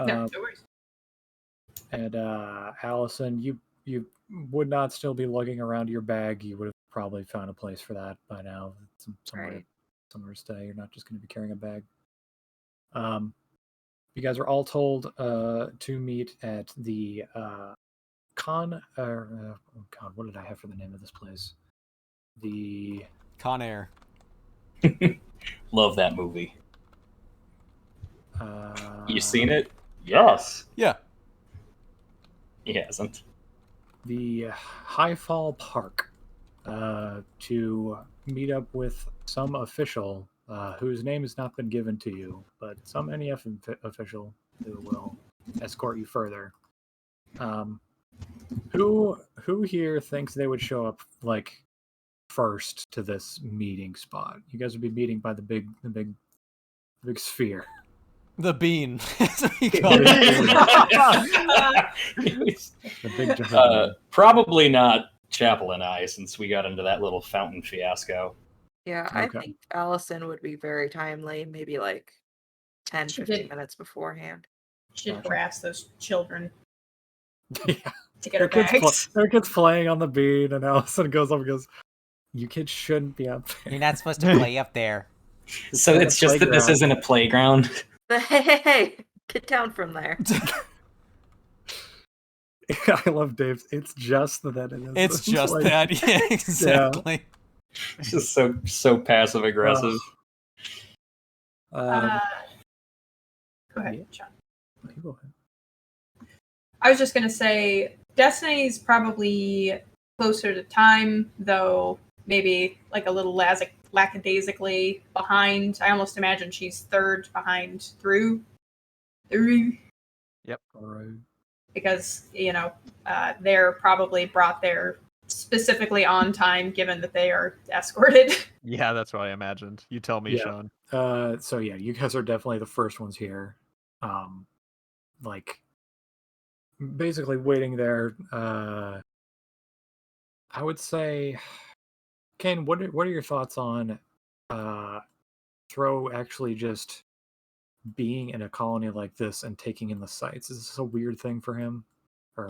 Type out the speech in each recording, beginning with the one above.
No worries. And Allison, you would not still be lugging around your bag. You would have probably found a place for that by now. Somewhere to stay. You're not just going to be carrying a bag. You guys are all told to meet at the Con. Oh God, what did I have for the name of this place? The Con Air. Love that movie. You seen it? Yes. Yeah. He hasn't. The Highfall Park to meet up with some official whose name has not been given to you, but some NEF official who will escort you further. Who here thinks they would show up like first to this meeting spot? You guys would be meeting by the big sphere. The bean. Probably not Chapel and I, since we got into that little fountain fiasco. Yeah, I think Allison would be very timely, maybe like 10, 15 minutes beforehand. Should harass those children. Yeah. To get her bags. Their kid's playing on the bean, and Allison goes up and goes, "You kids shouldn't be up there. You're not supposed to play up there." So it's just that this isn't a playground. Hey, get down from there. I love Dave's. It's just that it is. It's just like, that. Yeah, exactly. Yeah. It's just so passive aggressive. Go ahead, Sean. Go ahead. I was just gonna say, Destiny's probably closer to time, though maybe like a little lackadaisically behind. I almost imagine she's third behind through. Yep. All right. Because, they're probably brought there specifically on time, given that they are escorted. Yeah, that's what I imagined. You tell me, Sean. So yeah, you guys are definitely the first ones here. Basically waiting there. I would say, Ken, what are your thoughts on Throw actually just being in a colony like this and taking in the sights? Is this a weird thing for him?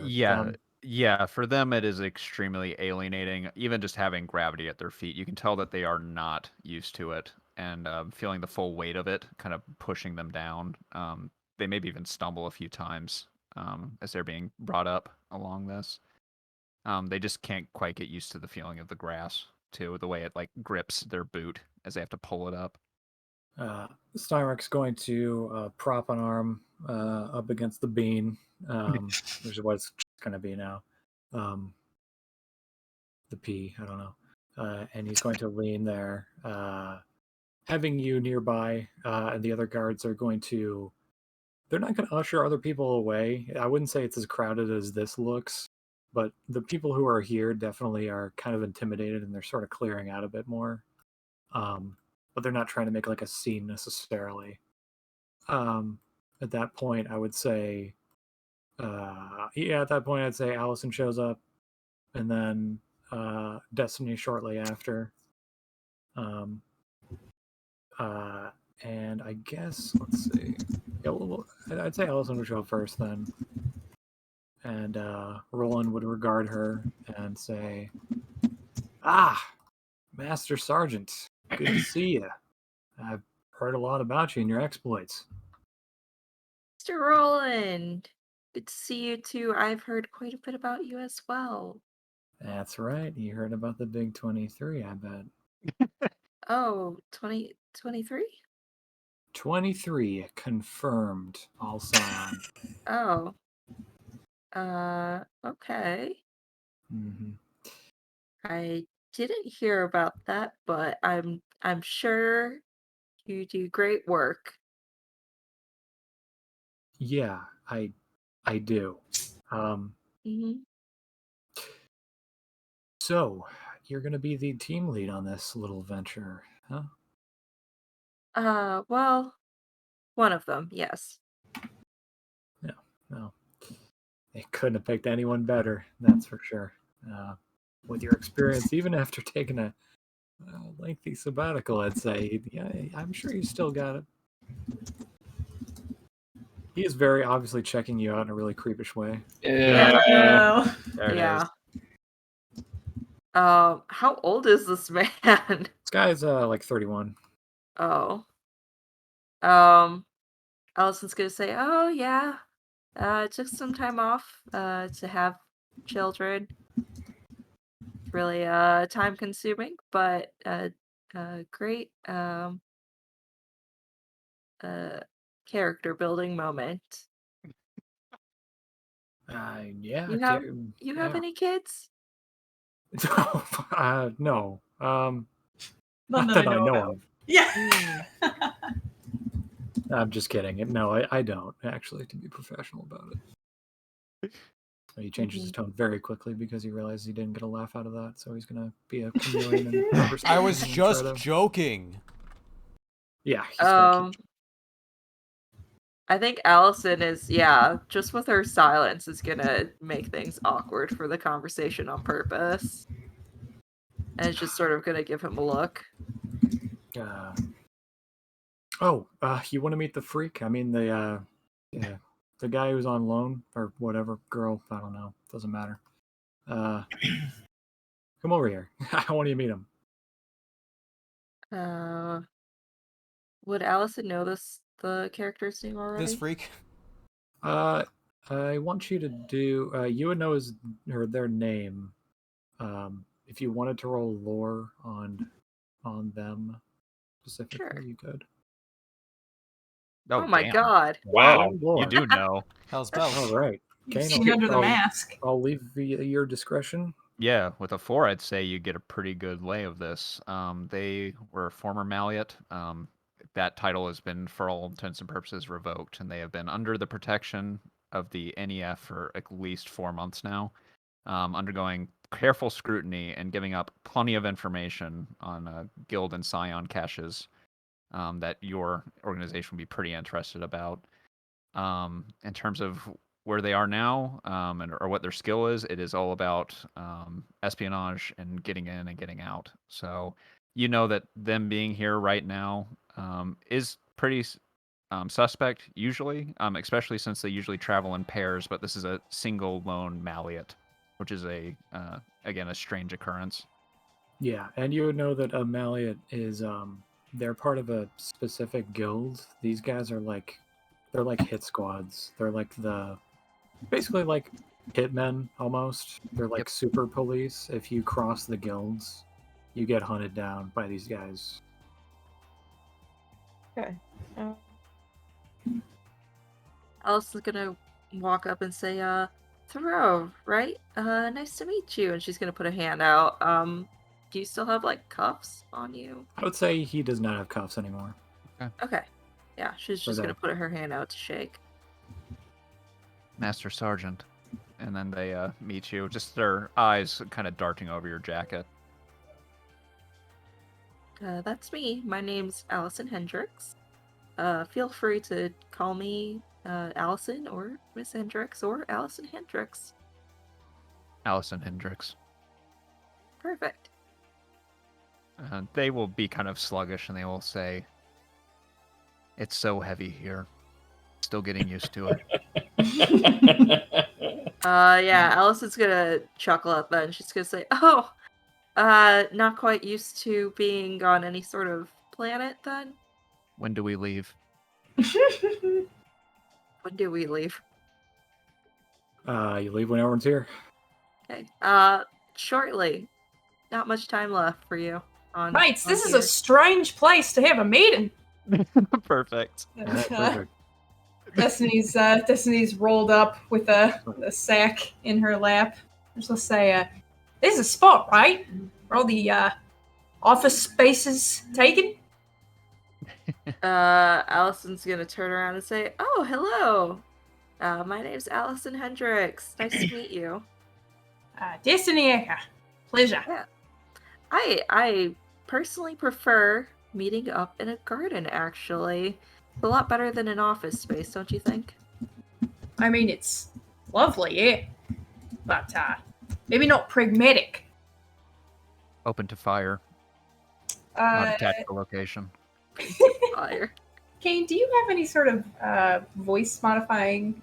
Yeah, for them it is extremely alienating. Even just having gravity at their feet, you can tell that they are not used to it, and feeling the full weight of it kind of pushing them down. They maybe even stumble a few times as they're being brought up along this. They just can't quite get used to the feeling of the grass, too, the way it like grips their boot as they have to pull it up. Steinrich's going to prop an arm up against the bean, which is what it's going to be now. The P, I don't know. And he's going to lean there, having you nearby, and the other guards are going to... They're not going to usher other people away. I wouldn't say it's as crowded as this looks, but the people who are here definitely are kind of intimidated, and they're sort of clearing out a bit more. But they're not trying to make like a scene necessarily. At that point, I would say, at that point, I'd say Allison shows up, and then Destiny shortly after. And I guess, let's see. Yeah, I'd say Allison would show up first then. And Roland would regard her and say, Master Sergeant, good to see you. I've heard a lot about you and your exploits. Mr. Roland, good to see you too. I've heard quite a bit about you as well. That's right. You heard about the big 23, I bet. Oh, 23? 23 confirmed. All signed. Oh. Okay. Mm-hmm. I didn't hear about that, but I'm sure you do great work. Yeah, I do. So, you're going to be the team lead on this little venture, huh? Well, one of them, yes. No. They couldn't have picked anyone better, that's for sure. With your experience, even after taking a lengthy sabbatical, I'd say, yeah, I'm sure you still got it. He is very obviously checking you out in a really creepish way. No. There it Yeah. is. How old is this man? This guy's like 31. Oh. Allison's gonna say, "Oh yeah, took some time off to have children. Really time consuming, but great character building moment. Yeah. You have you have any kids? No. None Not that that I I know know about. of. Yeah. I'm just kidding. No, I don't actually, to be professional about it. He changes his tone very quickly because he realizes he didn't get a laugh out of that, so he's gonna be a chameleon and I was and just try to... joking. Yeah, he's gonna Um, I think Allison is, just with her silence is gonna make things awkward for the conversation on purpose. And it's just sort of gonna give him a look. keep... you want to meet the freak? I mean, the guy who's on loan or whatever, girl. I don't know. Doesn't matter. Come over here. I want you to meet him. Would Allison know the character's name already? This freak. I want you to do. You would know their name. If you wanted to roll lore on them specifically, Sure. you could. Oh my damn. god. Wow. Oh, lore. You do know. Hell's bells. All right. You've Kane, seen under the mask. I'll leave your discretion. Yeah, with a 4, I'd say you get a pretty good lay of this. They were a former Malleate. That title has been, for all intents and purposes, revoked, and they have been under the protection of the NEF for at least 4 months now, undergoing careful scrutiny and giving up plenty of information on Guild and Scion caches that your organization would be pretty interested about. In terms of where they are now, or what their skill is, it is all about espionage and getting in and getting out. So you know that them being here right now is pretty suspect usually, especially since they usually travel in pairs. But this is a single lone Malleate, which is again a strange occurrence. Yeah, and you would know that a Malleate is they're part of a specific guild. These guys are they're like hit squads. They're like basically like hitmen almost. They're like super police. If you cross the guilds, you get hunted down by these guys. Okay. Allison's gonna walk up and say, Thoreau, right? Nice to meet you. And she's gonna put a hand out. Do you still have like cuffs on you? I would say he does not have cuffs anymore. Okay. Yeah, she's just gonna put her hand out to shake. Master Sergeant. And then they meet you, just their eyes kind of darting over your jacket. That's me. My name's Allison Hendricks. Feel free to call me Allison or Miss Hendricks or Allison Hendricks. Allison Hendricks. Perfect. They will be kind of sluggish and they will say, "It's so heavy here. Still getting used to it." Yeah, Allison's gonna chuckle at that and she's gonna say, "Oh, not quite used to being on any sort of planet then? When do we leave? When do we leave?" You leave when everyone's here. Okay. Shortly. Not much time left for you. Mates, this is a strange place to have a meeting. Perfect. Perfect. Destiny's rolled up with a sack in her lap. Just let's say, this is a spot, right? Where all the office spaces taken? Allison's gonna turn around and say, "Oh, hello. My name's Allison Hendricks. Nice to meet you." Destiny, pleasure. Yeah. I personally prefer meeting up in a garden, actually. It's a lot better than an office space, don't you think? I mean, it's lovely, yeah. But, maybe not pragmatic. Open to fire. Not a tactical location. Fire. Kane, do you have any sort of voice modifying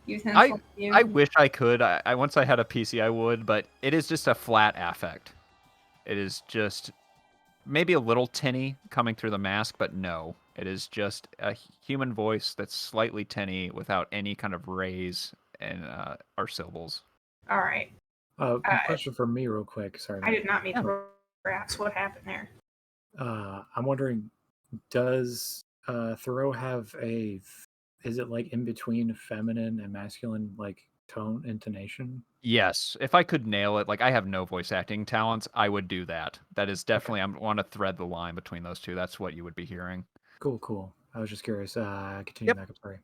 utensil? I wish I could. I once I had a PC, I would, but it is just a flat affect. It is just maybe a little tinny coming through the mask, but no. It is just a human voice that's slightly tinny without any kind of raise in our syllables. All right. Question for me, real quick. Sorry. I did not mean to grasp what happened there. I'm wondering, does Thoreau have a? Is it like in between feminine and masculine, like tone intonation? Yes, if I could nail it, like I have no voice acting talents, I would do that. That is definitely I want to thread the line between those two. That's what you would be hearing. Cool. I was just curious. Continue Yep. back up. Sorry.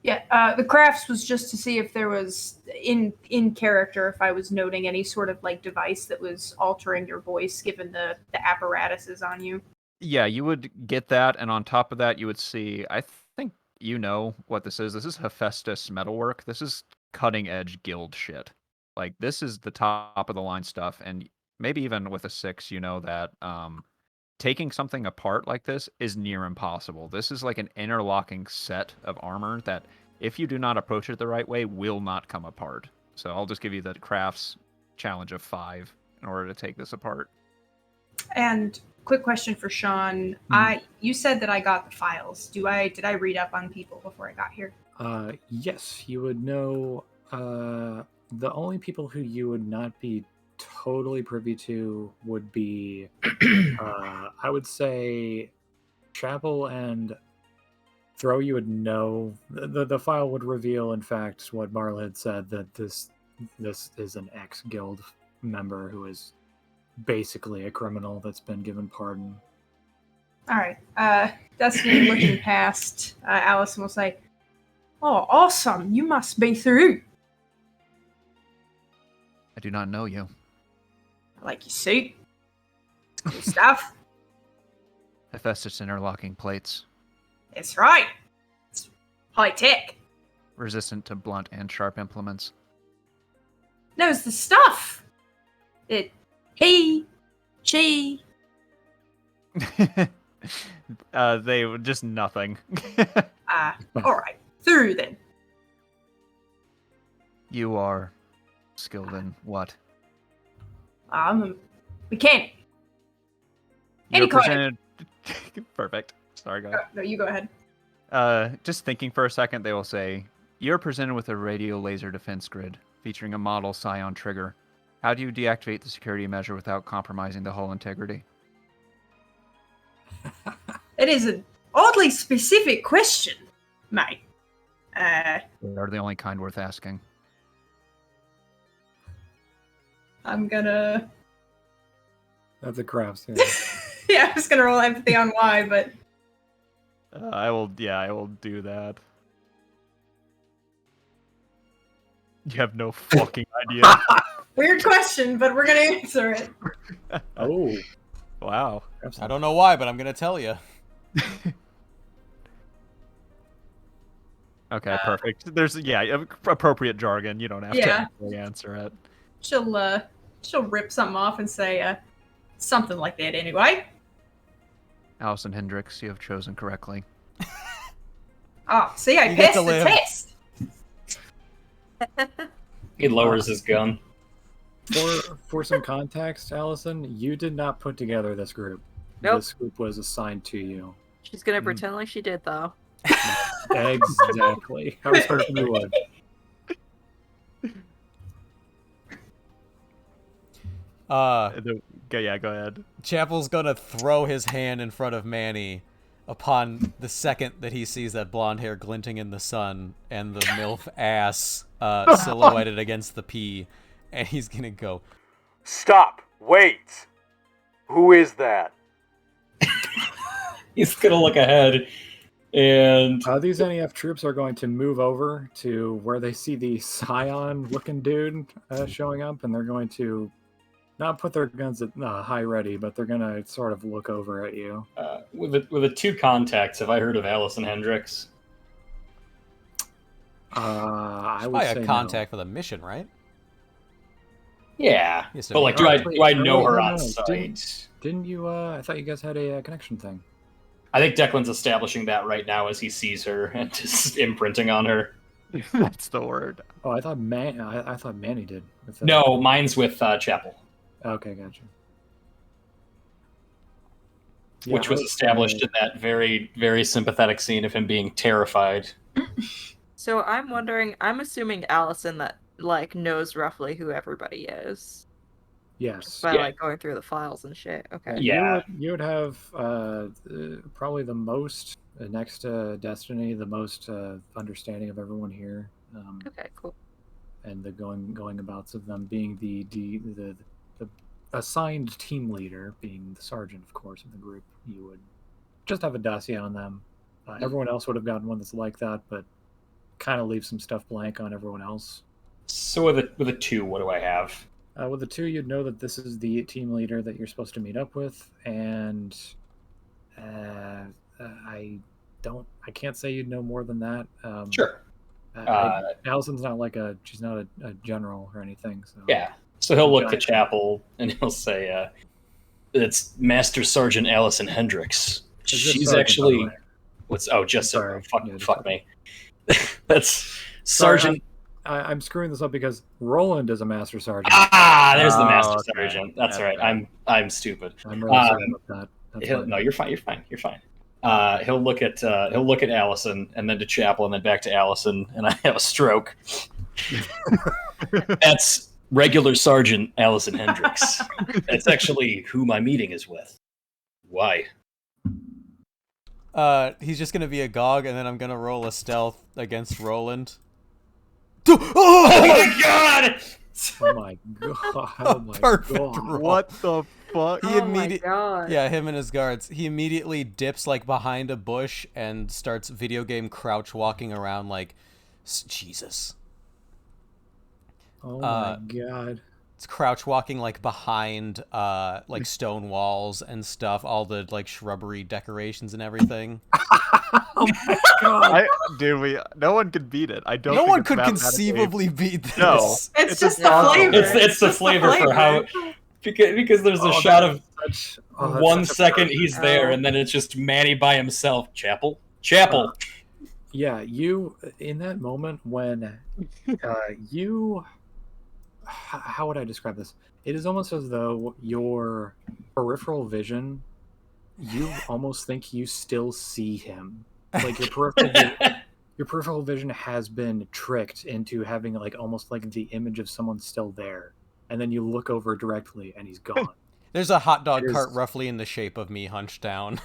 Yeah, the crafts was just to see if there was in character, if I was noting any sort of like device that was altering your voice, given the apparatuses on you. Yeah, you would get that, and on top of that, you would see. I think you know what this is. This is Hephaestus metalwork. This is cutting edge guild shit. Like this is the top of the line stuff, and maybe even with a 6, you know that taking something apart like this is near impossible. This is like an interlocking set of armor that, if you do not approach it the right way, will not come apart. So I'll just give you the crafts challenge of 5 in order to take this apart. And quick question for Sean. You said that I got the files. Did I read up on people before I got here? Yes, you would know. The only people who you would not be totally privy to would be, I would say, Chapel and Throw. You would know. The file would reveal, in fact, what Marl had said, that this is an ex-guild member who is basically a criminal that's been given pardon. All right. Destiny looking past Allison will say, "Oh, awesome! You must be through. I do not know you. I like your suit. It's cool stuff. Hephaestus interlocking plates. That's right. It's high tech. Resistant to blunt and sharp implements. Knows the stuff. She. They were just nothing. All right. Through then. You are skilled in what? I'm a mechanic. You're Any kind. presented... Perfect. Sorry, go ahead. No, you go ahead. Just thinking for a second, they will say, you're presented with a radio laser defense grid featuring a model Scion trigger. How do you deactivate the security measure without compromising the hull integrity? It is an oddly specific question, mate. They are the only kind worth asking. I'm gonna... That's a crafts. Yeah, I was gonna roll empathy on why, but... I will do that. You have no fucking idea. Weird question, but we're gonna answer it. Oh. Wow. I don't know why, but I'm gonna tell you. Okay, perfect. There's appropriate jargon. You don't have to actually answer it. She'll rip something off and say something like that anyway. Allison Hendricks, you have chosen correctly. Oh, see, I You get passed to the live. test. He lowers his gun. For some context, Allison, you did not put together this group. Nope. This group was assigned to you. She's gonna pretend like she did, though. Exactly. I was hoping you would. Go ahead. Chapel's gonna throw his hand in front of Manny upon the second that he sees that blonde hair glinting in the sun and the MILF ass silhouetted against the P, and he's gonna go, Stop! Wait! Who is that? He's gonna look ahead, and These NEF troops are going to move over to where they see the Scion-looking dude showing up, and they're going to not put their guns at high ready, but they're going to sort of look over at you. with the 2 contacts, have I heard of Allison Hendricks? I would "By say a contact for the mission, right?" Yeah, Yes, but like, sir. do I know her No, on no, sight? Didn't you? I thought you guys had a connection thing. I think Declan's establishing that right now as he sees her and just imprinting on her. That's the word. Oh, I thought I thought Manny did. With the... No, mine's with Chapel. Okay, gotcha. Which was established in that very, very sympathetic scene of him being terrified. So I'm wondering, I'm assuming Allison that like knows roughly who everybody is. Yes. By Yeah. like going through the files and shit. Okay. Yeah. You would have probably the most next to Destiny, the most understanding of everyone here. Okay, cool. And the going abouts of them being the assigned team leader, being the sergeant, of course, of the group. You would just have a dossier on them. Everyone else would have gotten one that's like that, but kind of leave some stuff blank on everyone else. So with a 2, what do I have? With a 2, you'd know that this is the team leader that you're supposed to meet up with, and I can't say you'd know more than that. Sure. Allison's not like she's not a general or anything. So Yeah. So he'll look to Chapel and he'll say, "It's Master Sergeant Allison Hendricks. She's Sergeant, actually just sorry. Fuck me. That's Sergeant." I'm screwing this up because Roland is a master sergeant. There's the master sergeant. That's right. I'm stupid. I'm really sorry about that. No, you're fine. You're fine. He'll look at Allison and then to Chapel and then back to Allison, and I have a stroke. That's regular Sergeant Allison Hendricks. That's actually who my meeting is with. Why? He's just gonna be a GOG, and then I'm gonna roll a stealth against Roland. Oh my god! Oh my god! Oh my Perfect god! roll. What the fuck? He Oh my god. Yeah, him and his guards. He immediately dips like behind a bush and starts video game crouch walking around like Jesus. Oh my god! It's crouch walking like behind like stone walls and stuff, all the like shrubbery decorations and everything. Oh my god! No one could beat it. I don't. No think one it's could mathematically- conceivably beat this. No. It's just the impossible. flavor. It's the flavor for how because there's a shot of that's 1 such a second perfect- he's there and then it's just Manny by himself. Chapel. Yeah, you in that moment when you. How would I describe this? It is almost as though your peripheral vision, you almost think you still see him. Like your peripheral vision has been tricked into having like almost like the image of someone still there, and then you look over directly and he's gone. There's a hot dog It is- cart roughly in the shape of me hunched down.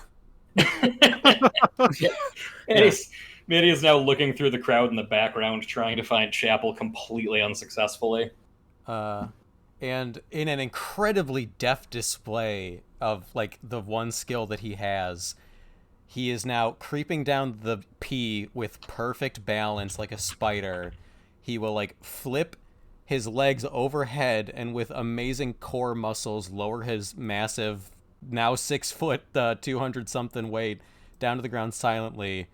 Manny is now looking through the crowd in the background trying to find Chapel completely unsuccessfully. And in an incredibly deft display of like the one skill that he has, he is now creeping down the P with perfect balance like a spider. He will like flip his legs overhead and with amazing core muscles lower his massive, now 6 foot, 200 something weight down to the ground silently,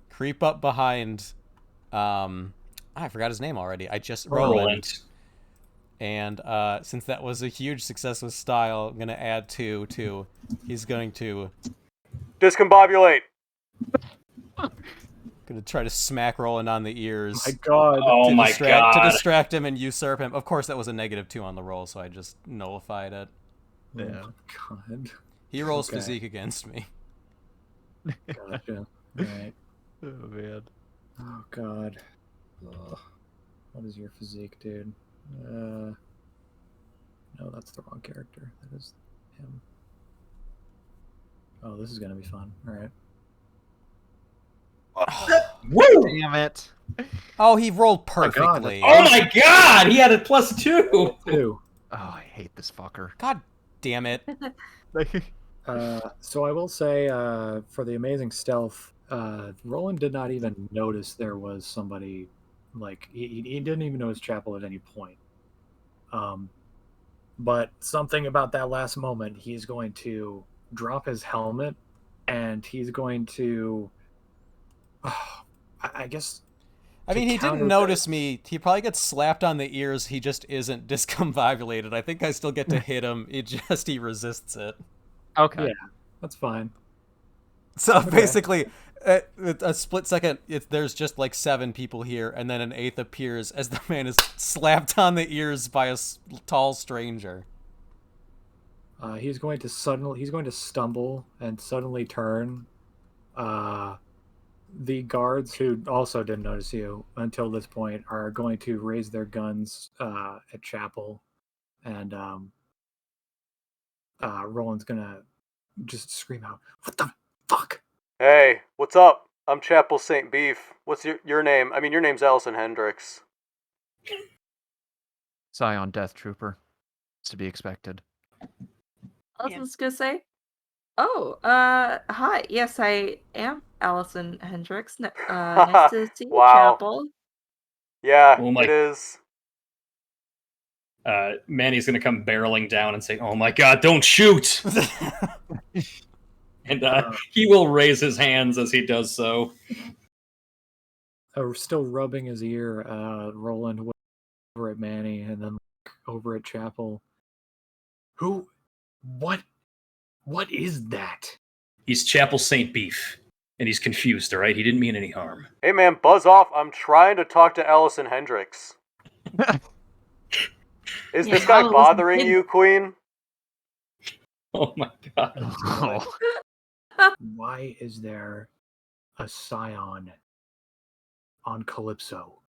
creep up behind, I forgot his name already. Roland. And since that was a huge success with style, I'm going to add 2 to, he's going to Discombobulate. try to smack Roland on the ears. My god! Oh my god. To distract him and usurp him. Of course, that was a -2 on the roll, so I just nullified it. Oh my god! He rolls Okay. physique against me. Gotcha. Right. Oh man. Oh god. Ugh. What is your physique, dude? No, that's the wrong character. That is him. Oh, this is gonna be fun. All right. Woo! Damn it. Oh, he rolled my God. perfectly. Oh my god! He had a +2! 2. Oh, I hate this fucker. God damn it. So I will say, for the amazing stealth, Roland did not even notice there was somebody, like, he didn't even notice Chapel at any point. But something about that last moment, he's going to drop his helmet, and he's going to, I guess... I mean, he counter didn't that- notice me. He probably gets slapped on the ears. He just isn't discombobulated. I think I still get to hit him. He resists it. Okay. Yeah. That's fine. So basically, a split second, there's just like 7 people here, and then an 8th appears as the man is slapped on the ears by a tall stranger. He's going to stumble and suddenly turn. The guards who also didn't notice you until this point are going to raise their guns at Chapel, and Roland's gonna just scream out, "What the fuck?" Hey, what's up? I'm Chapel St. Beef. What's your name? I mean, your name's Allison Hendricks. Scion Death Trooper. It's to be expected. I was gonna say, hi. Yes, I am Allison Hendricks. Nice to see you, Wow. Chapel. Yeah, Oh my- it is. Manny's going to come barreling down and say, "Oh my God, don't shoot!" And he will raise his hands as he does so. Still rubbing his ear, Roland went over at Manny and then over at Chapel. What is that? He's Chapel St. Beef, and he's confused, all right? He didn't mean any harm. Hey man, buzz off. I'm trying to talk to Allison Hendricks. Is this guy bothering you, Queen? Oh my God. Oh. Why is there a Scion on Calypso?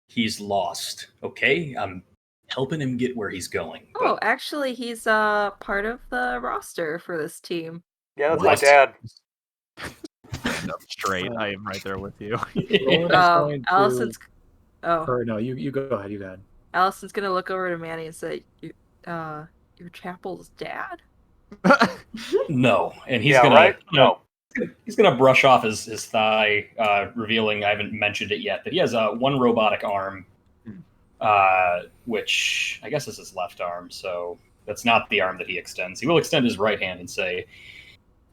He's lost, okay? I'm helping him get where he's going. Oh, actually, he's part of the roster for this team. Yeah, that's What? my dad. Stand up straight. I am right there with you. Roland is going to... Allison's. Oh, Or no, you go ahead. You go ahead. Allison's gonna look over to Manny and say, "Your Chapel's dad." No, and he's Yeah, gonna right? No. he's gonna brush off his thigh, revealing I haven't mentioned it yet that he has one robotic arm, which I guess is his left arm. So that's not the arm that he extends. He will extend his right hand and say,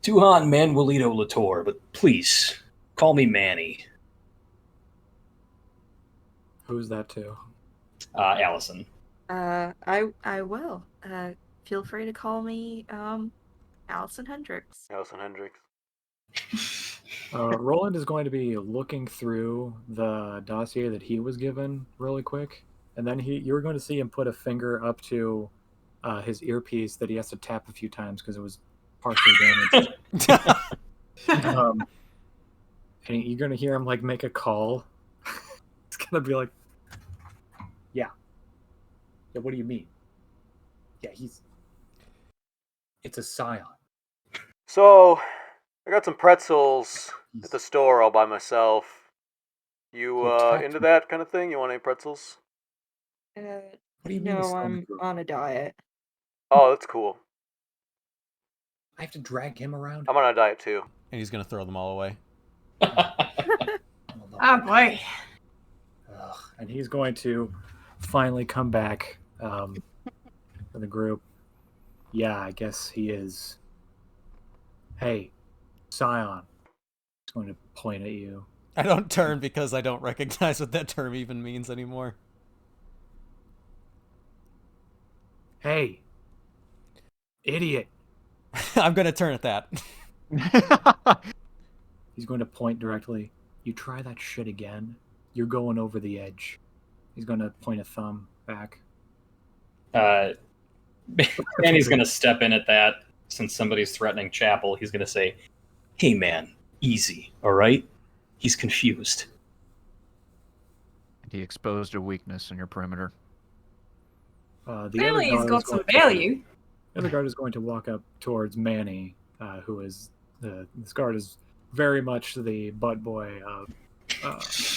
"Tuhan Manuelito Latour, but please call me Manny." Who's that to? Allison. I will. Feel free to call me Allison Hendricks. Allison Hendricks. Roland is going to be looking through the dossier that he was given really quick, and then you're going to see him put a finger up to his earpiece that he has to tap a few times because it was partially damaged. And you're going to hear him like make a call. It's going to be like, yeah, what do you mean? Yeah, it's a Scion. So, I got some pretzels at the store all by myself. You into that kind of thing? You want any pretzels? What do you mean? No, I'm on a diet. Oh, that's cool. I have to drag him around. I'm on a diet too. And he's gonna throw them all away. Oh boy. And he's going to finally come back for the group. Yeah, I guess he is. Hey, Scion. He's going to point at you. I don't turn because I don't recognize what that term even means anymore. Hey, idiot. I'm gonna turn at that. He's going to point directly. You try that shit again, you're going over the edge. He's going to point a thumb back. Manny's going to step in at that. Since somebody's threatening Chapel, he's going to say, "Hey man, easy, all right? He's confused." He exposed a weakness in your perimeter. Clearly he's got some value. The other guard is going to walk up towards Manny, who is this guard is very much the butt boy of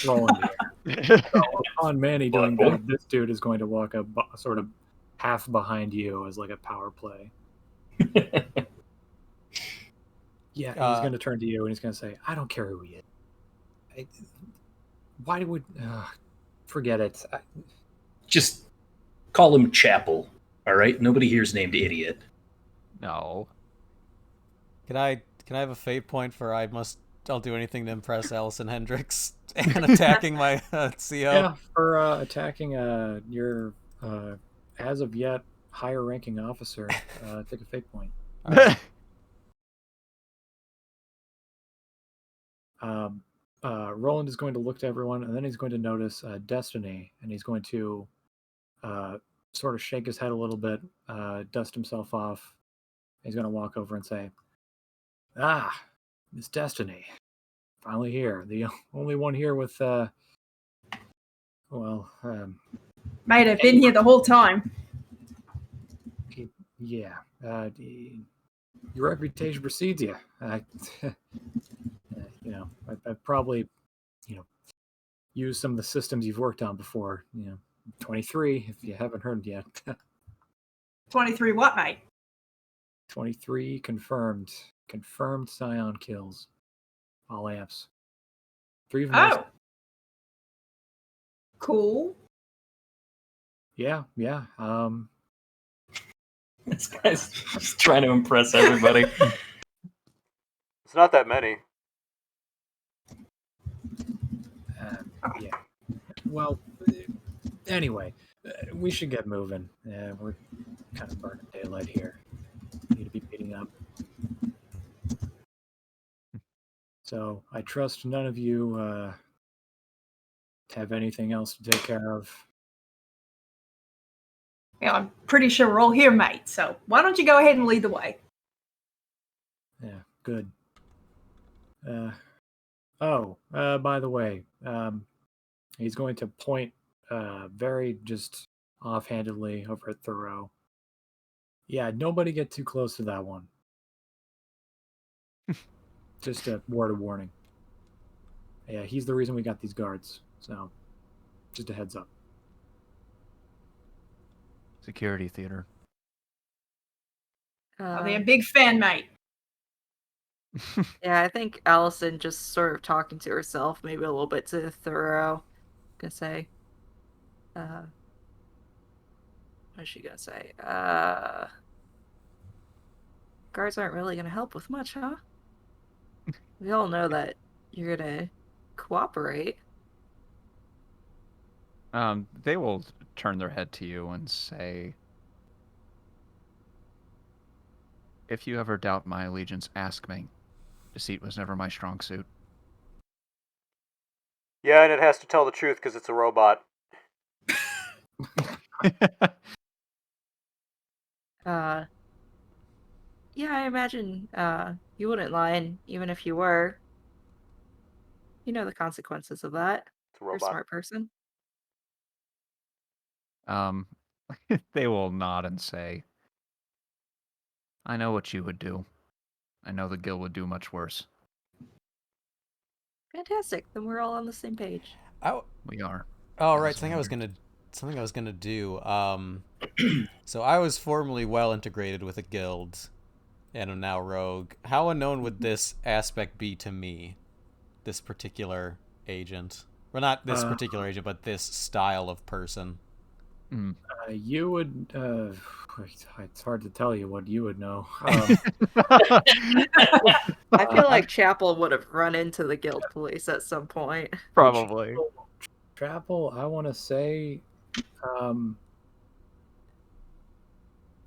Roland here. So upon Manny doing that, this dude is going to walk up sort of half behind you as like a power play. Yeah, he's going to turn to you and he's going to say, "I don't care who he is. Why would... forget it. Just call him Chapel, all right? Nobody here's named Idiot." No. Can I have a fate point for I'll do anything to impress Allison Hendricks and attacking my CO? Yeah, for attacking your as of yet higher ranking officer, take a fate point. Right. Roland is going to look to everyone, and then he's going to notice Destiny, and he's going to sort of shake his head a little bit, dust himself off. He's going to walk over and say, "Ah, Miss Destiny, finally here. The only one here with, Might have been here the whole time. yeah, your reputation precedes you. I probably, used some of the systems you've worked on before. 23, if you haven't heard yet. 23 what, mate? 23 confirmed. Confirmed Scion kills. All amps. 3 of them. Oh. Cool. Yeah. This guy's just trying to impress everybody. It's not that many. Yeah. Well, anyway, we should get moving. We're kind of burning daylight here. Need to be meeting up. So I trust none of you have anything else to take care of. Yeah, I'm pretty sure we're all here, mate. So why don't you go ahead and lead the way? Yeah, good. By the way, he's going to point very just offhandedly over at Thoreau. Yeah, nobody get too close to that one. Just a word of warning. Yeah, he's the reason we got these guards. So, just a heads up. Security theater. Are they a big fan, mate? Yeah, I think Allison just sort of talking to herself, maybe a little bit to Thoreau. Gonna say, what is she gonna say? Guards aren't really gonna help with much, huh? We all know that you're gonna cooperate. They will turn their head to you and say, "If you ever doubt my allegiance, ask me. Deceit was never my strong suit." Yeah, and it has to tell the truth because it's a robot. Yeah, I imagine you wouldn't lie, and even if you were, you know the consequences of that. It's a You're a robot. smart person. They will nod and say, "I know what you would do. I know the guild would do much worse." Fantastic. Then we're all on the same page. We are. Oh, right. Something I was gonna do. So I was formerly well integrated with a guild, and am now rogue. How unknown would this aspect be to me? This particular agent, well, not this particular agent, but this style of person. You would. It's hard to tell you what you would know. I feel like Chapel would have run into the guild police at some point. Probably. Chapel, I want to say.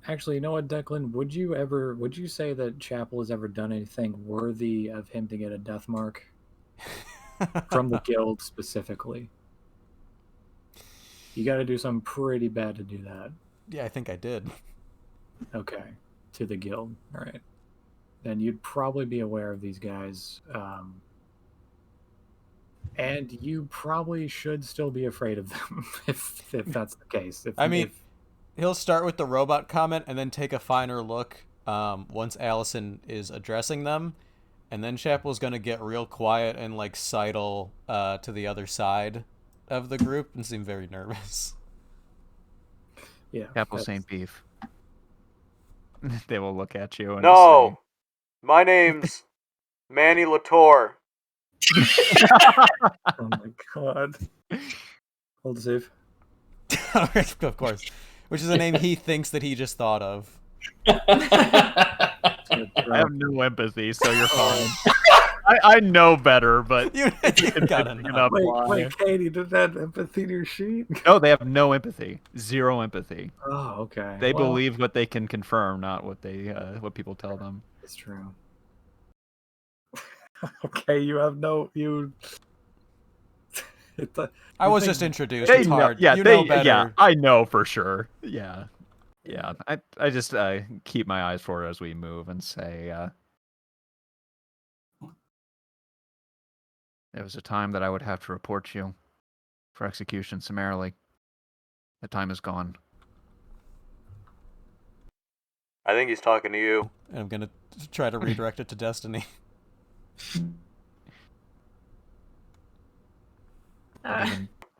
Actually, you know what, Declan? Would you say that Chapel has ever done anything worthy of him to get a death mark from the guild specifically? You got to do something pretty bad to do that. Yeah, I think I did. Okay, to the guild. All right. Then you'd probably be aware of these guys. And you probably should still be afraid of them if that's the case. He'll start with the robot comment and then take a finer look once Allison is addressing them. And then Chapel's going to get real quiet and sidle to the other side of the group and seem very nervous. Yeah. Apple St. Beef. They will look at you and No! My name's Manny Latour. Oh my god. Hold save. Of course. Which is a name he thinks that he just thought of. I have no empathy, so you're fine. I know better, but you gotta know. Wait, Katie, did that empathy in your sheet? No, they have no empathy. Zero empathy. Oh, okay. They believe what they can confirm, not what people tell them. It's true. Okay, you have no you. I you was think- just introduced. They It's know, hard. yeah, You they, know better. yeah, I know for sure. Yeah. I just keep my eyes forward as we move and say, there was a time that I would have to report you for execution summarily. The time is gone. I think he's talking to you. And I'm gonna try to redirect it to Destiny.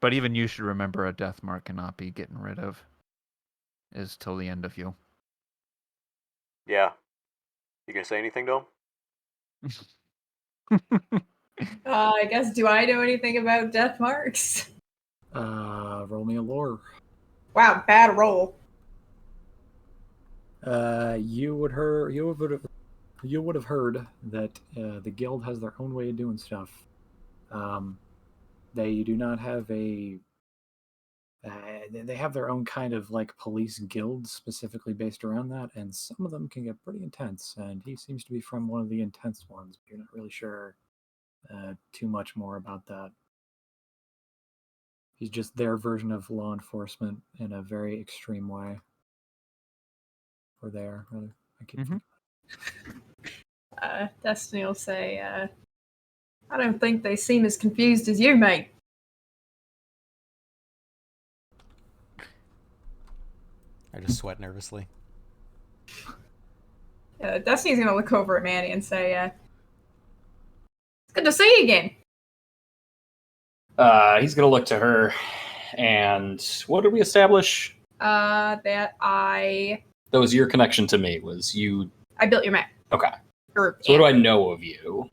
But even you should remember a death mark cannot be getting rid of. Is till the end of you. Yeah. You gonna say anything to him? I guess, do I know anything about death marks? Roll me a lore. Wow, bad roll. You would have heard that the guild has their own way of doing stuff. They do not have a. They have their own kind of like police guild specifically based around that, and some of them can get pretty intense. And he seems to be from one of the intense ones. But you're not really sure too much more about that. He's just their version of law enforcement in a very extreme way. Or there, rather. I keep thinking. Destiny will say, I don't think they seem as confused as you, mate. I just sweat nervously. Destiny's gonna look over at Manny and say, it's good to see you again. He's gonna look to her, and what did we establish? That That was your connection to me. Was you? I built your map. Okay. Or, So what do I know of you?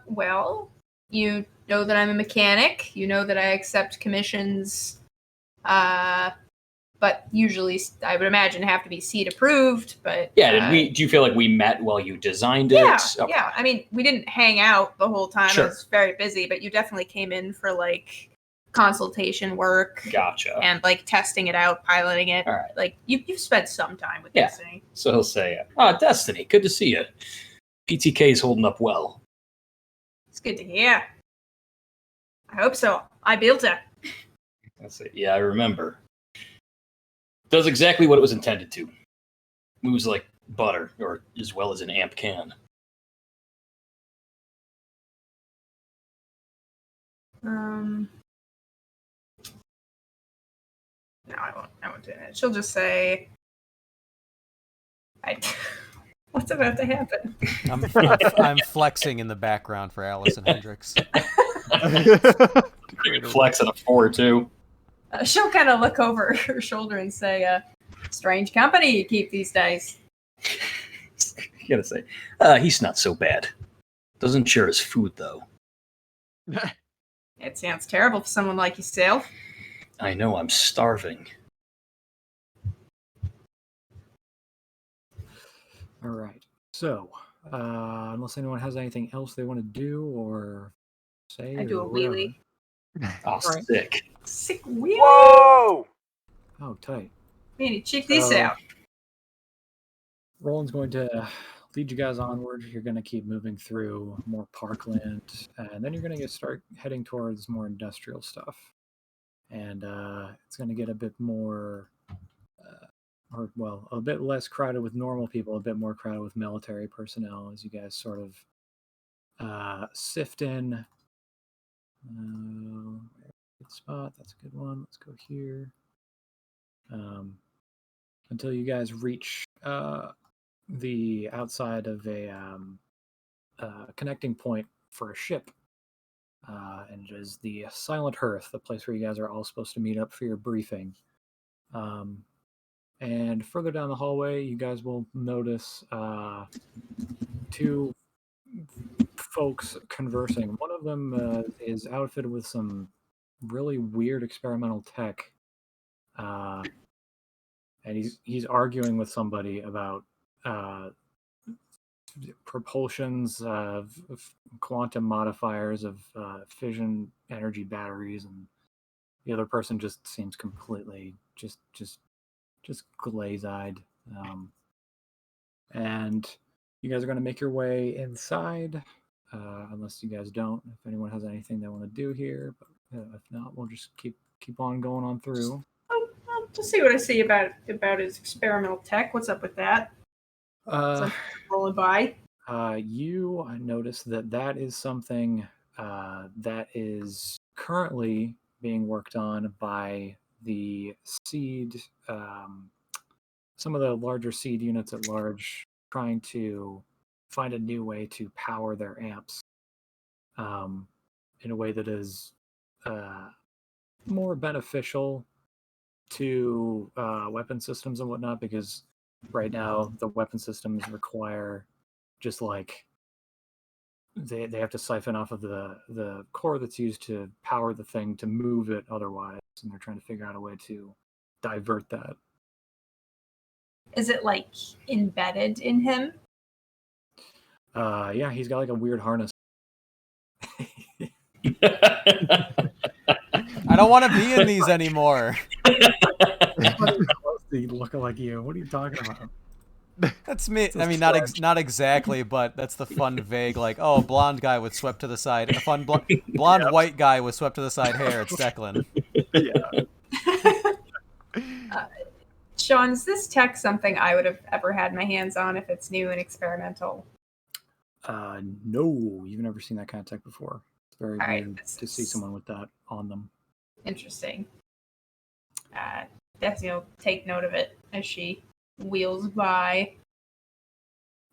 Well, you know that I'm a mechanic. You know that I accept commissions. But usually, I would imagine have to be seat approved. But Yeah. Do you feel like we met while you designed it? Yeah, Okay. yeah. I mean, we didn't hang out the whole time. Sure. I was very busy, but you definitely came in for like consultation work Gotcha. and like testing it out, piloting it. All right. Like you've spent some time with Yeah. Destiny. So he'll say, Destiny, good to see you. PTK's holding up well. It's good to hear. I hope so. I built it. That's it. Yeah, I remember. Does exactly what it was intended to. Moves like butter, or as well as an amp can. No, I won't do that. She'll just say, what's about to happen? I'm flexing in the background for Allison Hendricks. Flex at a 4 too. She'll kind of look over her shoulder and say, strange company you keep these days. You gotta say, he's not so bad. Doesn't share his food though. It sounds terrible for someone like yourself. I know, I'm starving. All right. So, unless anyone has anything else they want to do or say, I do or a whatever. wheelie. Oh, Right. sick. Sick wheelie. Whoa! Oh, tight. Manny, check this So- out. Roland's going to lead you guys onward. You're going to keep moving through more parkland, and then you're going to start heading towards more industrial stuff. And it's going to get a bit more, a bit less crowded with normal people, a bit more crowded with military personnel as you guys sort of sift in. Good spot. That's a good one. Let's go here. Until you guys reach the outside of a connecting point for a ship, and it is the Silent Hearth, the place where you guys are all supposed to meet up for your briefing. And further down the hallway, you guys will notice two folks conversing. One of them is outfitted with some really weird experimental tech, and he's arguing with somebody about propulsions of quantum modifiers of fission energy batteries, and the other person just seems completely just glaze-eyed. And you guys are going to make your way inside. unless you guys don't. If anyone has anything they want to do here, but if not, we'll just keep on going on through. I'll just see what I see about his experimental tech. What's up with that? Rolling by. You notice that is something that is currently being worked on by the seed, some of the larger seed units at large, trying to find a new way to power their amps in a way that is more beneficial to weapon systems and whatnot, because right now the weapon systems require just like they have to siphon off of the core that's used to power the thing to move it otherwise, and they're trying to figure out a way to divert that. Is it like embedded in him? Yeah, he's got like a weird harness. I don't want to be in these anymore. They look like you. What are you talking about? That's me. I mean, not exactly, but that's the fun, vague, like, oh, blonde guy with swept to the side, a fun blonde white guy with swept to the side hair. It's Declan. Yeah. Sean, is this tech something I would have ever had my hands on if it's new and experimental? No, you've never seen that kind of tech before. It's very weird to see is someone with that on them. Interesting. Destiny will take note of it as she wheels by.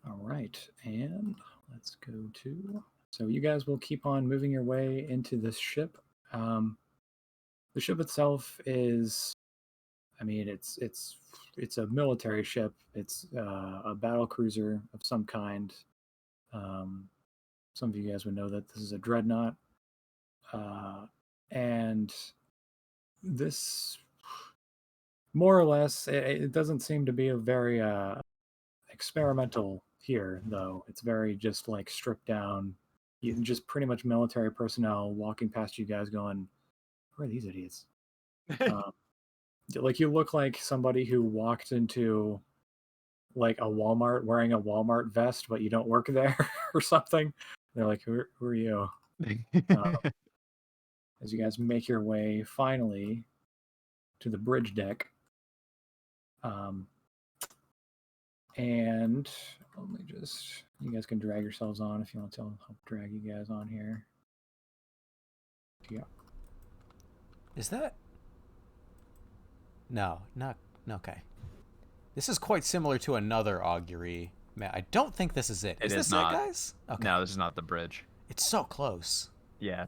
All right, and let's go to. So you guys will keep on moving your way into this ship. The ship itself is, I mean, it's a military ship. It's a battle cruiser of some kind. Some of you guys would know that this is a dreadnought, and this, more or less, it doesn't seem to be a very experimental here, though. It's very just like stripped down. Just pretty much military personnel walking past you guys, going, "Who are these idiots?" Like you look like somebody who walked into like a Walmart wearing a Walmart vest, but you don't work there or something. They're like, who are you? As you guys make your way finally to the bridge deck. And let me just, you guys can drag yourselves on if you want to help drag you guys on here. Yeah. Is that? No, not okay. This is quite similar to another augury. Man, I don't think this is it. It is is this not. it, guys? Okay. No, this is not the bridge. It's so close. Yeah.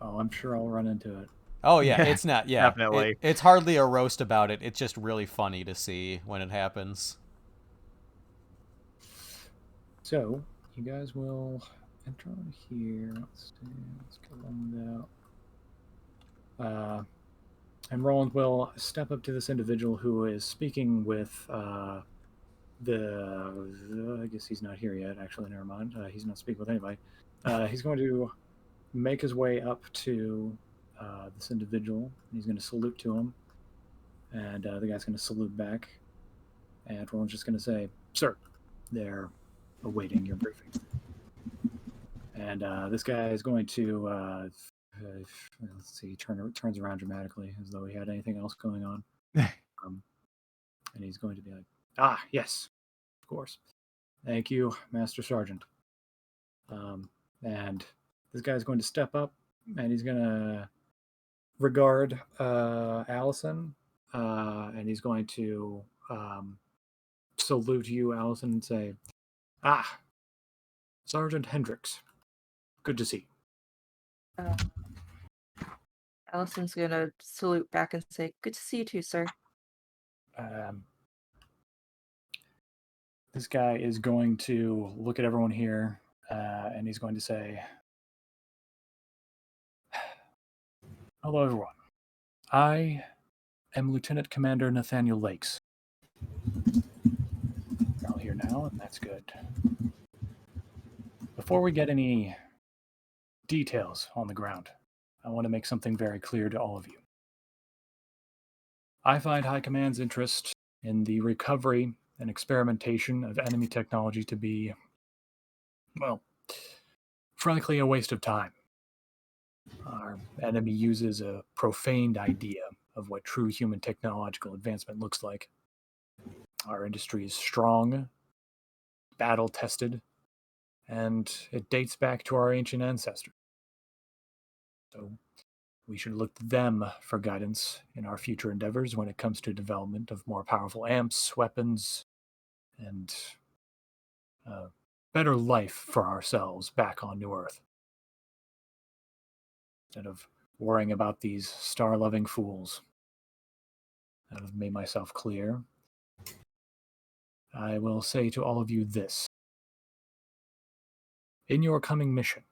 Oh, I'm sure I'll run into it. Oh yeah, it's not. Yeah, Definitely. It's hardly a roast about it. It's just really funny to see when it happens. So you guys will enter on here. Let's see. Let's get Roland out. And Roland will step up to this individual who is speaking with I guess he's not here yet. Actually, never mind. He's not speaking with anybody. He's going to make his way up to this individual. He's going to salute to him, and the guy's going to salute back. And Roland's just going to say, "Sir, they're awaiting your briefing." And this guy is going to let's see, turns around dramatically as though he had anything else going on, and he's going to be like, "Ah, yes, of course. Thank you, Master Sergeant." And this guy's going to step up, and he's going to regard Allison, and he's going to salute you, Allison, and say, "Ah, Sergeant Hendricks, good to see you." Allison's gonna salute back and say, "Good to see you too, sir." This guy is going to look at everyone here, and he's going to say, "Hello, everyone. I am Lieutenant Commander Nathaniel Lakes." You're all here now, and that's good. Before we get any details on the ground, I want to make something very clear to all of you. I find High Command's interest in the recovery and experimentation of enemy technology to be, well, frankly, a waste of time. Our enemy uses a profaned idea of what true human technological advancement looks like. Our industry is strong, battle-tested, and it dates back to our ancient ancestors. So we should look to them for guidance in our future endeavors when it comes to development of more powerful amps, weapons, and better life for ourselves back on New Earth. Instead of worrying about these star-loving fools. Now that I've made myself clear, I will say to all of you this. In your coming mission,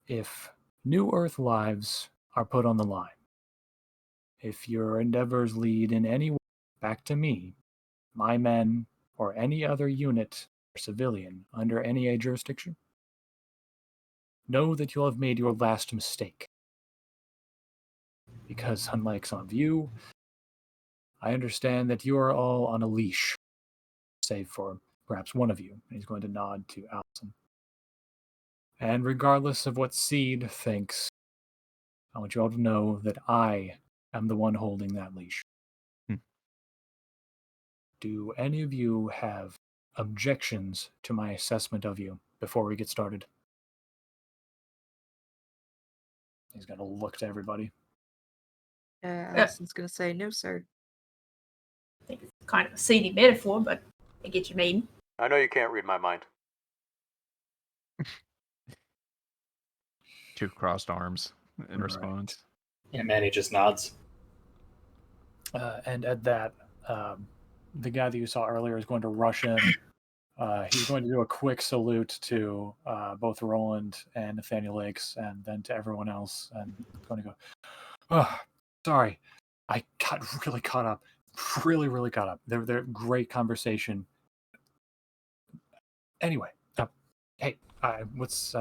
if New Earth lives are put on the line, if your endeavors lead in any way back to me, my men, or any other unit or civilian under any jurisdiction, know that you'll have made your last mistake. Because unlike some of you, I understand that you are all on a leash, save for perhaps one of you. And he's going to nod to Allison. And regardless of what Seed thinks, I want you all to know that I am the one holding that leash. Do any of you have objections to my assessment of you before we get started? He's going to look to everybody. Allison's going to say, no, sir. I think it's kind of a seedy metaphor, but I get your meaning. I know you can't read my mind. Two crossed arms in Right. response. Yeah, Manny just nods. And at that, the guy that you saw earlier is going to rush in. He's going to do a quick salute to both Roland and Nathaniel Lakes, and then to everyone else, and going to go, oh, sorry, I got really caught up. Really caught up. They're great conversation. Anyway, hey, what's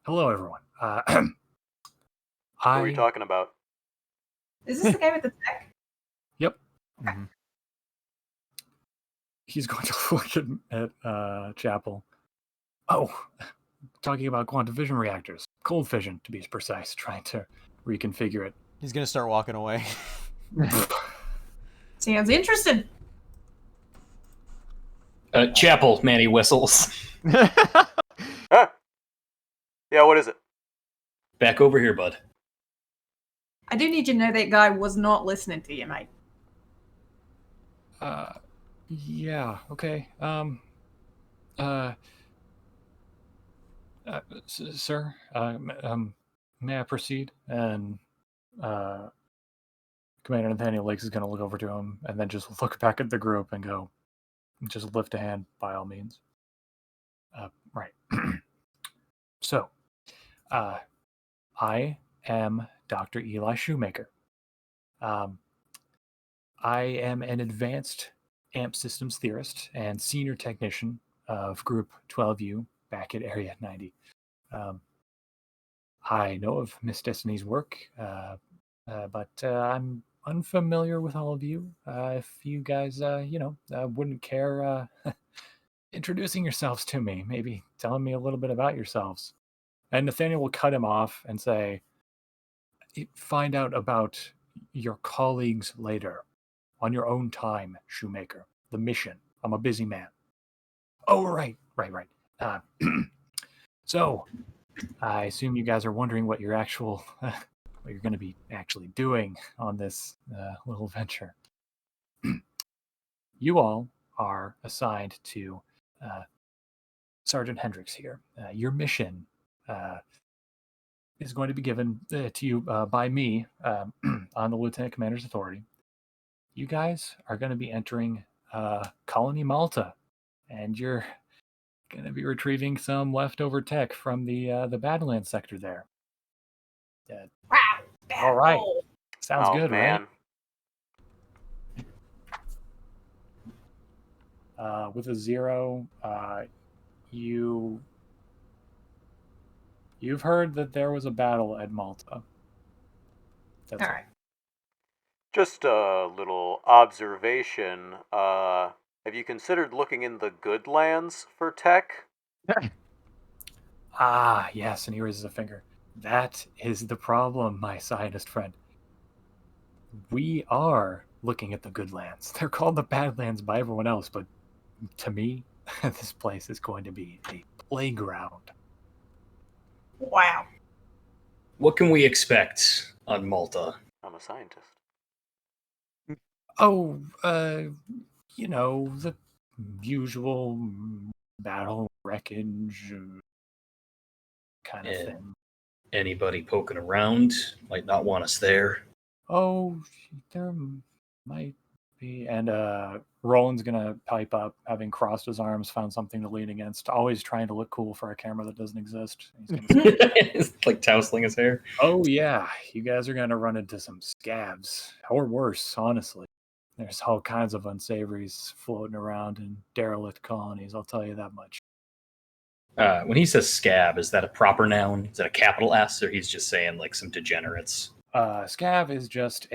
hello everyone. What are you talking about? Is this the guy with the tech? Yep. Mhm. He's going to look at Chapel. Oh, talking about quantum fission reactors. Cold fission, to be precise, trying to reconfigure it. He's going to start walking away. Sounds interesting. Chapel, Manny whistles. Huh? Yeah, what is it? Back over here, bud. I do need you to know that guy was not listening to you, mate. Yeah, okay. Sir, may I proceed? And Commander Nathaniel Lakes is going to look over to him and then just look back at the group and go, just lift a hand by all means. Right. So, I am Dr. Eli Shoemaker. I am an advanced AMP systems theorist and senior technician of Group 12U back at Area 90. I know of Miss Destiny's work, but I'm unfamiliar with all of you. If you guys, wouldn't care introducing yourselves to me, maybe telling me a little bit about yourselves. And Nathaniel will cut him off and say, find out about your colleagues later. On your own time, Shoemaker. The mission. I'm a busy man. Oh, right. So, I assume you guys are wondering what you're going to be actually doing on this little venture. You all are assigned to Sergeant Hendricks here. Your mission is going to be given to you by me on the Lieutenant Commander's authority. You guys are going to be entering Colony Malta, and you're going to be retrieving some leftover tech from the Badlands sector there. Wow. All right. Sounds Oh, good, man. right? With a 0, you've heard that there was a battle at Malta. That's All right. Just a little observation. Have you considered looking in the good lands for tech? Ah, yes, and he raises a finger. That is the problem, my scientist friend. We are looking at the good lands. They're called the bad lands by everyone else, but to me, this place is going to be a playground. Wow. What can we expect on Malta? I'm a scientist. Oh, the usual battle wreckage kind of Yeah. thing. Anybody poking around might not want us there. Oh, there might be. And Roland's gonna pipe up, having crossed his arms, found something to lean against, always trying to look cool for a camera that doesn't exist. He's gonna say, It's like tousling his hair. oh yeah, you guys are gonna run into some scabs, or worse, honestly. There's all kinds of unsavories floating around in derelict colonies, I'll tell you that much. When he says scab, is that a proper noun? Is that a capital S, or he's just saying like some degenerates? Scav is just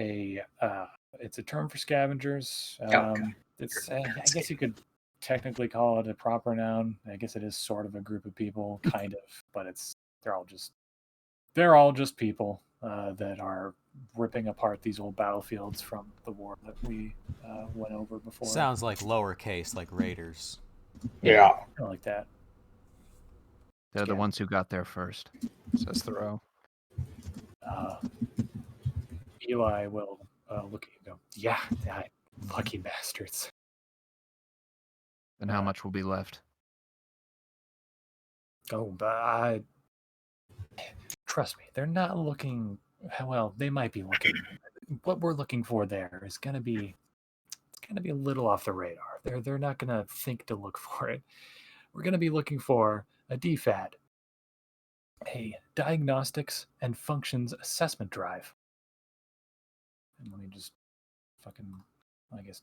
it's a term for scavengers. Okay. It's I guess you could technically call it a proper noun. I guess it is sort of a group of people, kind of, but they're all just people that are ripping apart these old battlefields from the war that we went over before. Sounds like lowercase, like raiders. Yeah. Kind of like that. They're the Yeah. ones who got there first, says Thoreau. Eli will look at you and go, yeah, lucky bastards. And how much will be left? Oh, but trust me, they're not looking. Well, they might be looking. What we're looking for there is going to be a little off the radar. They're not going to think to look for it. We're going to be looking for a DFAD, a diagnostics and functions assessment drive. And let me just fucking, I guess,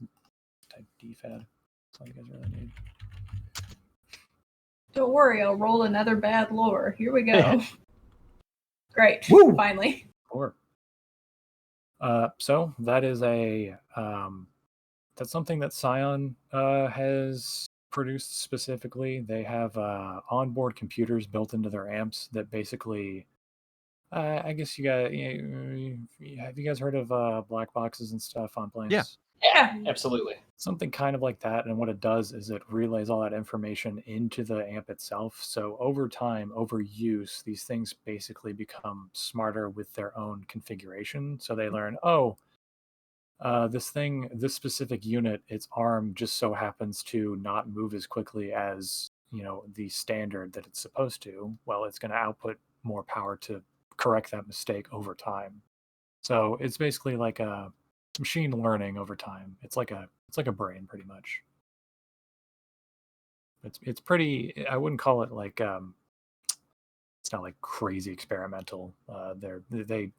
type DFAD. That's all you guys really need. Don't worry, I'll roll another bad lore. Here we go. Great. Woo! Finally. Or so that is that's something that Scion has produced specifically. They have onboard computers built into their amps that basically, I guess have you guys heard of black boxes and stuff on planes? Yeah. Yeah, absolutely. Something kind of like that. And what it does is it relays all that information into the amp itself. So over time, over use, these things basically become smarter with their own configuration. So they learn, this specific unit, its arm just so happens to not move as quickly as, the standard that it's supposed to. Well, it's going to output more power to correct that mistake over time. So it's basically like a machine learning over time. It's like a brain, pretty much. It's pretty. I wouldn't call it like it's not like crazy experimental. They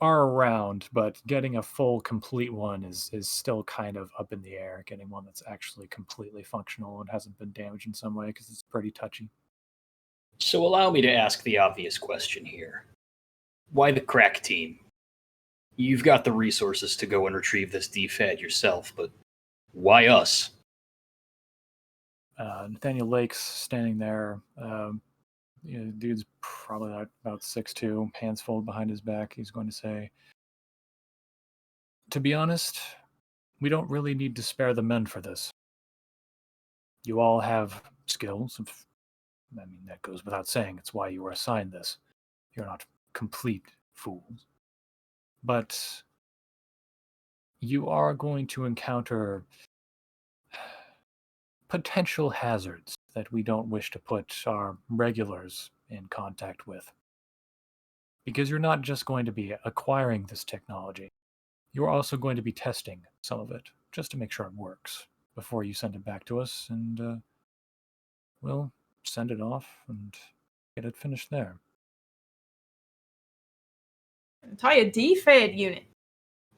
are around, but getting a full complete one is still kind of up in the air. Getting one that's actually completely functional and hasn't been damaged in some way, because it's pretty touchy. So allow me to ask the obvious question here. Why the crack team? You've got the resources to go and retrieve this DFAD yourself, but why us? Nathaniel Lake's standing there. Dude's probably about 6'2", hands folded behind his back. He's going to say, to be honest, we don't really need to spare the men for this. You all have skills. I mean, that goes without saying. It's why you were assigned this. You're not complete fools. But you are going to encounter potential hazards that we don't wish to put our regulars in contact with. Because you're not just going to be acquiring this technology, you're also going to be testing some of it, just to make sure it works, before you send it back to us, and we'll send it off and get it finished there. Tie a DFAD unit.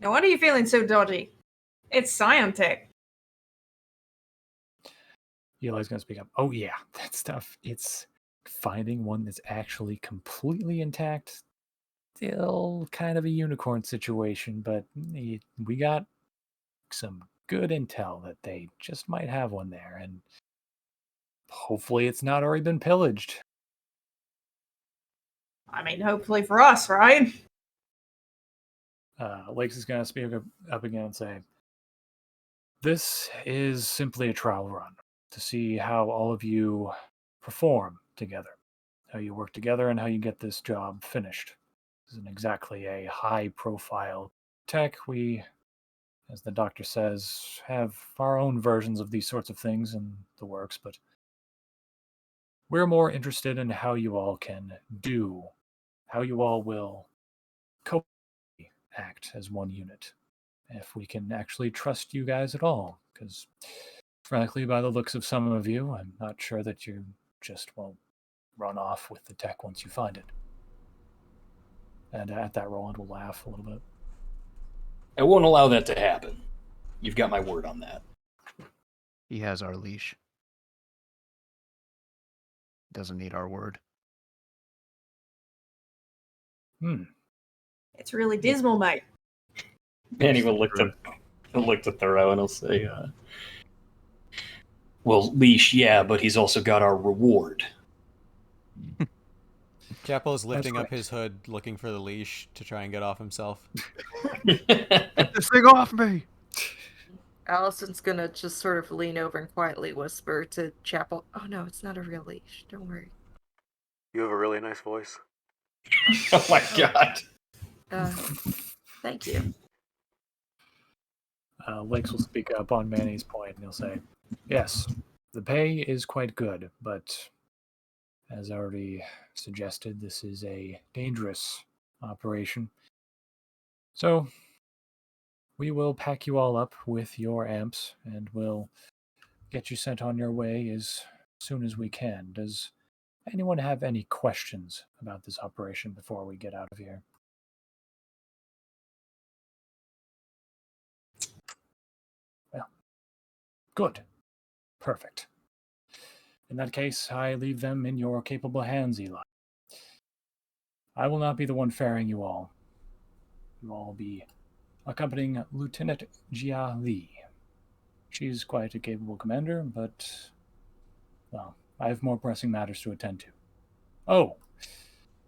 No wonder you're feeling so dodgy. It's Scientech. Eli's going to speak up. Oh yeah, that stuff. It's finding one that's actually completely intact. Still kind of a unicorn situation, but we got some good intel that they just might have one there, and hopefully it's not already been pillaged. I mean, hopefully for us, right? Lakes is going to speak up again and say, this is simply a trial run to see how all of you perform together, how you work together, and how you get this job finished. This isn't exactly a high-profile tech. We, as the doctor says, have our own versions of these sorts of things in the works, but we're more interested in how you all can do, how you all will act as one unit. If we can actually trust you guys at all, because frankly, by the looks of some of you, I'm not sure that you just won't run off with the tech once you find it. And at that, Roland will laugh a little bit. I won't allow that to happen. You've got my word on that. He has our leash. Doesn't need our word. It's really dismal, mate. Manny will look to Thoreau and he'll say, well, leash, yeah, but he's also got our reward. Chapo's lifting up his hood, looking for the leash to try and get off himself. Get this thing off me! Allison's gonna just sort of lean over and quietly whisper to Chapel, "Oh no, it's not a real leash. Don't worry." You have a really nice voice. Oh my god. Thank you. Lakes will speak up on Manny's point, and he'll say, yes, the pay is quite good, but as already suggested, this is a dangerous operation. So we will pack you all up with your amps, and we'll get you sent on your way as soon as we can. Does anyone have any questions about this operation before we get out of here? Well, good. Perfect. In that case, I leave them in your capable hands, Eli. I will not be the one ferrying you all. You all will be accompanying Lieutenant Jia Li. She's quite a capable commander, but, well, I have more pressing matters to attend to. Oh,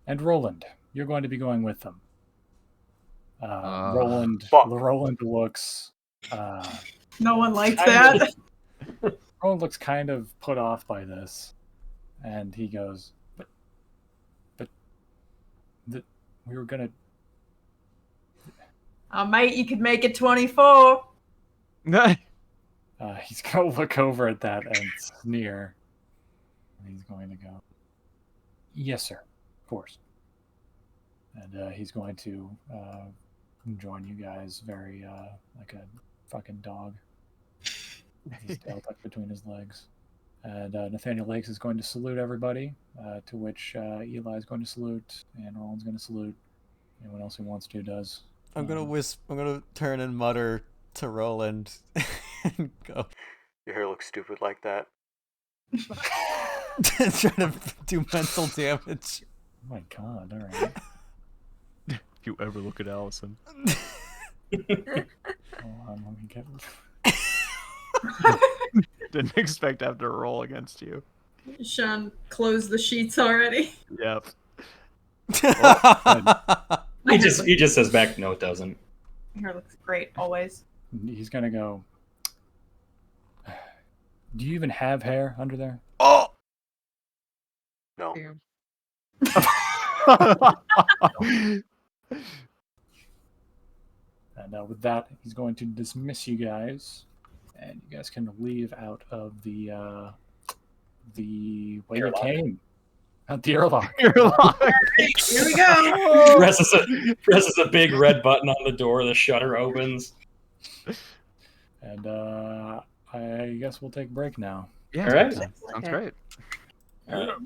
and Roland, you're going to be going with them. Roland looks... No one likes that. Roland looks kind of put off by this, and he goes, but we were gonna... Mate, you could make it 24. He's gonna look over at that and sneer. And he's going to go, yes, sir, of course. And he's going to join you guys very like a fucking dog. With his tail tucked between his legs. And Nathaniel Lakes is going to salute everybody, to which Eli is going to salute, and Roland's going to salute. Anyone else who wants to does. I'm gonna turn and mutter to Roland and go. Your hair looks stupid like that. Trying to do mental damage. Oh my god, alright. If you ever look at Allison. Hold on, let me get... Didn't expect to have to roll against you. Sean closed the sheets already. Yep. He just says back, no, it doesn't. Hair looks great, always. He's gonna go, do you even have hair under there? Oh! No. Damn. And with that, he's going to dismiss you guys, and you guys can leave out of the way you came. Out the airlock. Here we go. Presses a big red button on the door. The shutter opens. And I guess we'll take a break now. Yeah, all right. Sounds great. All right.